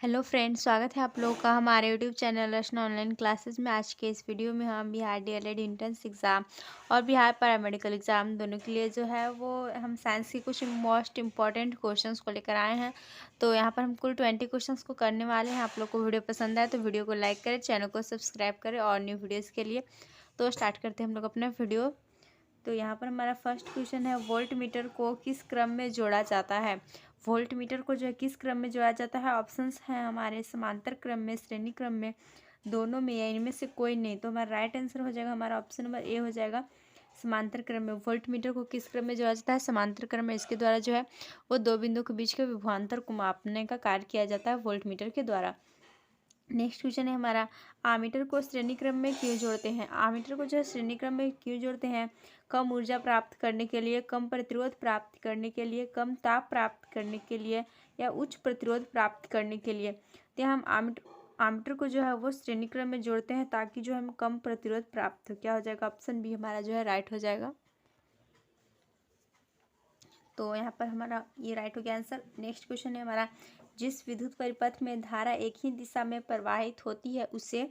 Hello friends, स्वागत है आप लोगों का हमारे यूट्यूब चैनल रचना ऑनलाइन क्लासेस में। आज के इस वीडियो में हम बिहार डीएलएड एंट्रेंस एग्ज़ाम और बिहार पैरामेडिकल एग्ज़ाम दोनों के लिए जो है वो हम साइंस के कुछ मोस्ट इम्पॉर्टेंट क्वेश्चंस को लेकर आए हैं। तो यहाँ पर हम कुल 20 क्वेश्चंस को करने वाले हैं। आप लोग को वीडियो पसंद आए तो वीडियो को लाइक करें, चैनल को सब्सक्राइब करें और न्यू वीडियोज़ के लिए। तो स्टार्ट करते हैं हम लोग अपना वीडियो। तो यहाँ पर हमारा फर्स्ट क्वेश्चन है, वोल्ट मीटर को किस क्रम में जोड़ा जाता है। वोल्ट मीटर को जो है किस क्रम में जोड़ा जाता है। ऑप्शंस हैं हमारे समांतर क्रम में, श्रेणी क्रम में, दोनों में या इनमें से कोई नहीं। तो हमारा राइट आंसर हो जाएगा हमारा ऑप्शन नंबर ए हो जाएगा, समांतर क्रम में। वोल्ट मीटर को किस क्रम में जोड़ा जाता है, समांतर क्रम में। इसके द्वारा जो है वो दो बिंदु के बीच के विभवांतर को मापने का कार्य किया जाता है वोल्ट मीटर के द्वारा। नेक्स्ट क्वेश्चन है हमारा, आमीटर को श्रेणी क्रम में क्यों जोड़ते हैं। आमीटर को जो है श्रेणी क्रम में क्यों जोड़ते हैं। कम ऊर्जा प्राप्त करने के लिए, कम प्रतिरोध प्राप्त करने के लिए, कम ताप प्राप्त करने के लिए या उच्च प्रतिरोध प्राप्त करने के लिए। तो हम आमीटर को जो है वो श्रेणी क्रम में जोड़ते हैं ताकि जो हम कम प्रतिरोध प्राप्त हो। क्या हो जाएगा, ऑप्शन बी हमारा जो है राइट हो जाएगा। तो यहाँ पर हमारा ये राइट हो गया आंसर। नेक्स्ट क्वेश्चन है हमारा, जिस विद्युत परिपथ में धारा एक ही दिशा में प्रवाहित होती है उसे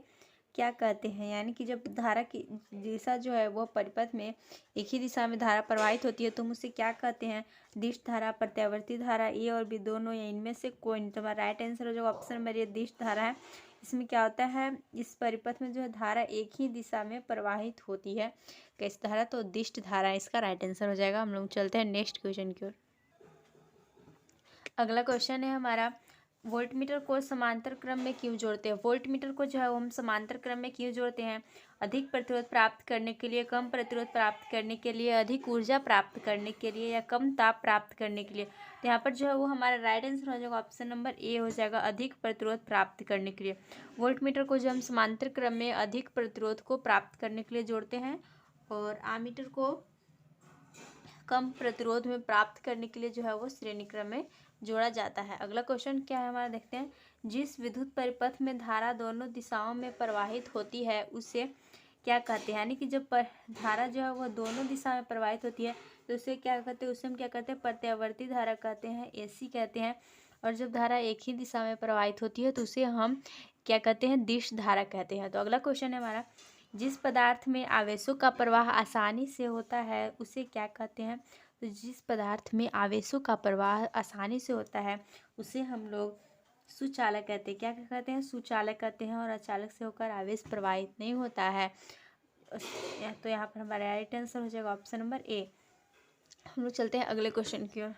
क्या कहते हैं। यानी कि जब धारा की दिशा जो है वो परिपथ में एक ही दिशा में धारा प्रवाहित होती है तो हम उसे क्या कहते हैं। दिष्ट धारा, प्रत्यावर्ती धारा, ए और बी दोनों या इनमें से कोई नहीं। तो हमारा राइट आंसर हो जाएगा ऑप्शन नंबर ए, दिष्ट धारा है। इसमें क्या होता है, इस परिपथ में जो है धारा एक ही दिशा में प्रवाहित होती है। कैसी धारा, तो दिष्ट धारा इसका राइट आंसर हो जाएगा। हम लोग चलते हैं नेक्स्ट क्वेश्चन की ओर। अगला क्वेश्चन है हमारा, वोल्ट मीटर को समांतर क्रम में क्यों जोड़ते हैं। वोल्ट मीटर को जो है हम समांतर क्रम में क्यों जोड़ते हैं। अधिक प्रतिरोध प्राप्त करने के लिए, कम प्रतिरोध प्राप्त करने के लिए, अधिक ऊर्जा प्राप्त करने के लिए या कम ताप प्राप्त करने के लिए। तो यहाँ पर जो है वो हमारा राइट आंसर हो जाएगा ऑप्शन नंबर ए हो जाएगा, अधिक प्रतिरोध प्राप्त करने के लिए। वोल्ट मीटर को जो हम समांतर क्रम में अधिक प्रतिरोध को प्राप्त करने के लिए जोड़ते हैं और आमीटर को कम प्रतिरोध में प्राप्त करने के लिए जो है वो श्रेणी क्रम में जोड़ा जाता है। अगला क्वेश्चन क्या है हमारा, देखते हैं। जिस विद्युत परिपथ में धारा दोनों दिशाओं में प्रवाहित होती है उसे क्या कहते हैं। यानी कि जब धारा जो है वो दोनों दिशा में प्रवाहित होती है तो उसे क्या कहते हैं, उसे हम क्या कहते हैं, प्रत्यावर्ती धारा कहते हैं, एसी कहते हैं। और जब धारा एक ही दिशा में प्रवाहित होती है तो उसे हम क्या कहते हैं, दिश धारा कहते हैं। तो अगला क्वेश्चन है हमारा, जिस पदार्थ में आवेशों का प्रवाह आसानी से होता है उसे क्या कहते हैं। तो जिस पदार्थ में आवेशों का प्रवाह आसानी से होता है उसे हम लोग सुचालक कहते हैं। क्या कहते हैं, सुचालक कहते हैं। और अचालक से होकर आवेश प्रवाहित नहीं होता है। तो यहाँ पर हमारा राइट आंसर हो जाएगा ऑप्शन नंबर ए। हम लोग चलते हैं अगले क्वेश्चन की ओर।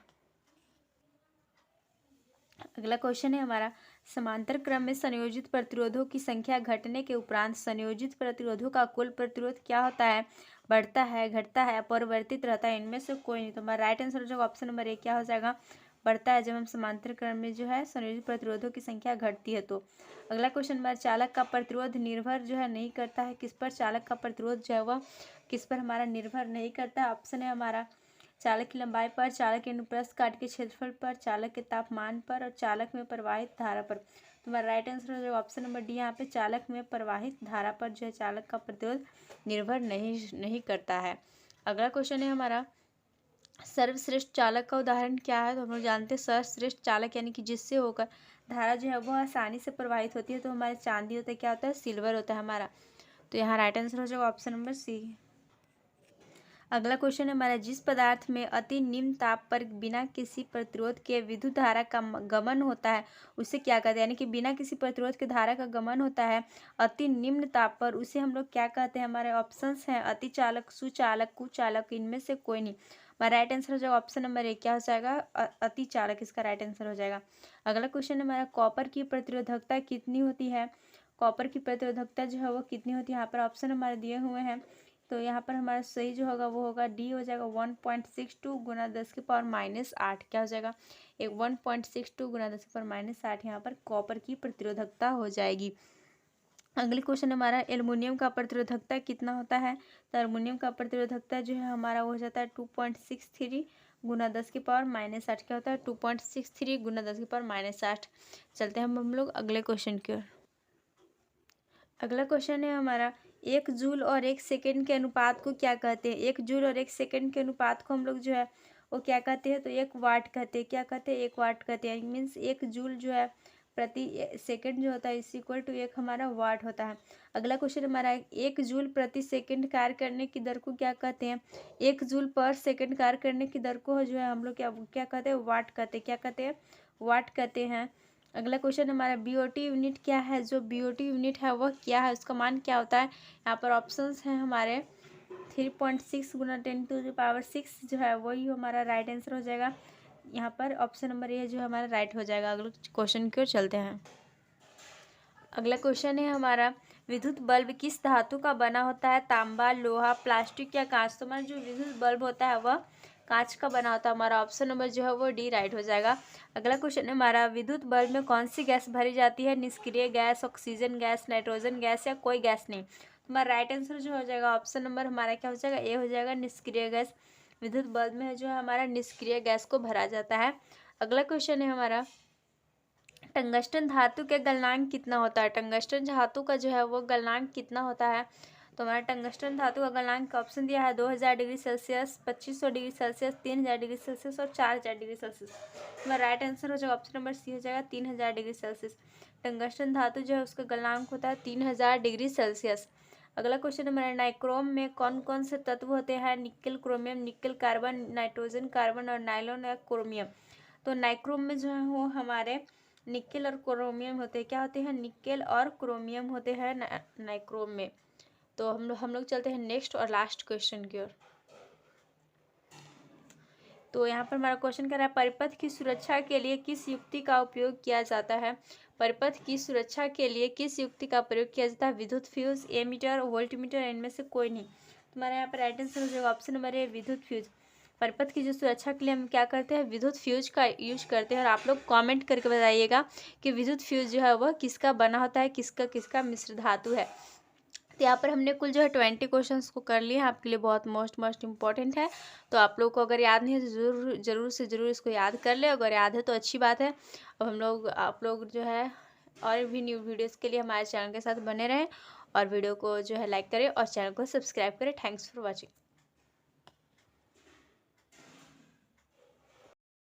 अगला क्वेश्चन है हमारा, समांतर क्रम में संयोजित प्रतिरोधों की संख्या घटने के उपरांत संयोजित प्रतिरोधों का कुल प्रतिरोध क्या होता है। बढ़ता है, घटता है, अपरिवर्तित रहता है, इनमें से कोई नहीं। तो हमारा राइट आंसर हो जाएगा ऑप्शन नंबर ए, क्या हो जाएगा, बढ़ता है। जब हम समांतर क्रम में जो है संयोजित प्रतिरोधों की संख्या घटती है तो। अगला क्वेश्चन हमारा, चालक का प्रतिरोध निर्भर जो है नहीं करता है किस पर। चालक का प्रतिरोध जो है वह किस पर हमारा निर्भर नहीं करता है। ऑप्शन है हमारा, चालक की लंबाई पर, चालक के अनुप्रस्थ काट के क्षेत्रफल पर, चालक के तापमान पर और चालक में प्रवाहित धारा पर। तो हमारा राइट आंसर हो जाएगा ऑप्शन नंबर डी, यहाँ पे चालक में प्रवाहित धारा पर जो है चालक का प्रतिरोध निर्भर नहीं करता है। अगला क्वेश्चन है हमारा, सर्वश्रेष्ठ चालक का उदाहरण क्या है। तो हम लोग जानते हैं सर्वश्रेष्ठ चालक यानी कि जिससे होकर धारा जो है वो आसानी से प्रवाहित होती है तो हमारे चांदी होता है, क्या होता है, सिल्वर होता है हमारा। तो यहाँ राइट आंसर हो जाएगा ऑप्शन नंबर सी। अगला क्वेश्चन है हमारा, जिस पदार्थ में अति निम्न ताप पर बिना किसी प्रतिरोध के विद्युत धारा का गमन होता है उसे क्या कहते हैं। यानी कि बिना किसी प्रतिरोध के धारा का गमन होता है अति निम्न ताप पर, उसे हम लोग क्या कहते हैं। हमारे ऑप्शंस हैं अति चालक, सुचालक, कुचालक, इनमें से कोई नहीं। हमारा राइट आंसर हो जाएगा ऑप्शन नंबर ए, क्या हो जाएगा, अति चालक इसका राइट आंसर हो जाएगा। अगला क्वेश्चन है हमारा, कॉपर की प्रतिरोधकता कितनी होती है। कॉपर की प्रतिरोधकता जो है वो कितनी होती है। यहाँ पर ऑप्शन हमारे दिए हुए हैं तो यहाँ पर हमारा सही जो होगा वो होगा डी हो जाएगा, 1.62 गुना 10⁻⁸। क्या हो जाएगा, एक 1.62 गुना 10⁻⁸ यहाँ पर कॉपर की प्रतिरोधकता हो जाएगी। अगले क्वेश्चन हमारा, एल्युमिनियम का प्रतिरोधकता कितना होता है। तो एल्युमिनियम का प्रतिरोधकता जो है हमारा वो हो जाता है 2.63 गुना 10⁻⁸। क्या होता है, 2.63 गुना 10⁻⁸। चलते हैं हम लोग अगले क्वेश्चन की ओर। अगला क्वेश्चन है हमारा, एक जूल और एक सेकंड के अनुपात को क्या कहते हैं। एक जूल और एक सेकंड के अनुपात को हम लोग जो है वो क्या कहते हैं, तो एक वाट कहते हैं। क्या कहते हैं, एक वाट कहते हैं। मीन्स एक जूल जो है प्रति सेकंड जो होता है इस इक्वल टू 1 हमारा वाट होता है। अगला क्वेश्चन हमारा 1 जूल प्रति सेकंड कार्य करने की दर को क्या कहते हैं? 1 जूल पर सेकंड कार्य करने की दर को जो है हम लोग क्या कहते हैं? वाट कहते हैं। क्या कहते हैं? वाट कहते हैं। अगला क्वेश्चन हमारा बीओटी यूनिट क्या है? जो बीओटी यूनिट है वह क्या है, उसका मान क्या होता है? यहाँ पर ऑप्शंस हैं हमारे 3.6 गुना 10⁻6 जो है वही हमारा राइट आंसर हो जाएगा। यहाँ पर ऑप्शन नंबर ए जो हमारा राइट हो जाएगा। अगले क्वेश्चन की ओर चलते हैं। अगला क्वेश्चन है हमारा विद्युत बल्ब किस धातु का बना होता है? तांबा, लोहा, प्लास्टिक या कांच? तो हमारा जो विद्युत बल्ब होता है वह कांच का बना होता है। हमारा ऑप्शन नंबर जो है वो डी राइट हो जाएगा। अगला क्वेश्चन है हमारा विद्युत बल्ब में कौन सी गैस भरी जाती है? निष्क्रिय gas, oxygen gas, nitrogen gas या कोई गैस नहीं? हमारा राइट आंसर जो हो जाएगा ऑप्शन नंबर हमारा क्या हो जाएगा? ए हो जाएगा, निष्क्रिय गैस। विद्युत बल्ब में जो है हमारा निष्क्रिय गैस को भरा जाता है। अगला क्वेश्चन है हमारा टंगस्टन धातु के गलनांक कितना होता है? टंगस्टन धातु का जो है वो गलनांक कितना होता है? तो हमारा टंगस्टन धातु का गलनांक का ऑप्शन दिया है 2000 degree Celsius, 2500 degree Celsius, 3000 degree Celsius और 4000 डिग्री सेल्सियस। हमारा राइट आंसर हो जाएगा ऑप्शन नंबर सी हो जाएगा 3000 डिग्री सेल्सियस। टंगस्टन धातु जो है उसका गलनांक होता है 3000 डिग्री सेल्सियस। अगला क्वेश्चन हमारा नाइक्रोम में कौन कौन से तत्व होते हैं? निक्ल, क्रोमियम, निक्ल कार्बन, नाइट्रोजन कार्बन और नाइलॉन या क्रोमियम। तो नाइक्रोम में जो है वो हमारे निकेल और क्रोमियम होते हैं। क्या होते हैं? निकेल और क्रोमियम होते हैं नाइक्रोम में। तो हम लोग चलते हैं नेक्स्ट और लास्ट क्वेश्चन की ओर। तो यहाँ पर हमारा क्वेश्चन कर रहा है परिपथ की सुरक्षा के लिए किस युक्ति का उपयोग किया जाता है? परिपथ की सुरक्षा के लिए किस युक्ति का प्रयोग किया जाता है? विद्युत फ्यूज, एमीटर, वोल्टमीटर, इनमें से कोई नहीं। हमारे यहाँ पर राइट आंसर हो जाएगा ऑप्शन नंबर ए, विद्युत फ्यूज। परिपथ की जो सुरक्षा के लिए हम क्या करते हैं? विद्युत फ्यूज का यूज करते हैं। और आप लोग कमेंट करके बताइएगा कि विद्युत फ्यूज जो है वह किसका बना होता है, किसका किसका मिश्र धातु है। तो यहाँ पर हमने कुल जो है 20 क्वेश्चंस को कर लिए हैं। आपके लिए बहुत मोस्ट इंपॉर्टेंट है। तो आप लोग को अगर याद नहीं है तो ज़रूर से ज़रूर इसको याद कर ले। अगर याद है तो अच्छी बात है। अब आप लोग जो है और भी न्यू वीडियोज़ के लिए हमारे चैनल के साथ बने रहें और वीडियो को जो है लाइक करें और चैनल को सब्सक्राइब करें। Thanks for watching.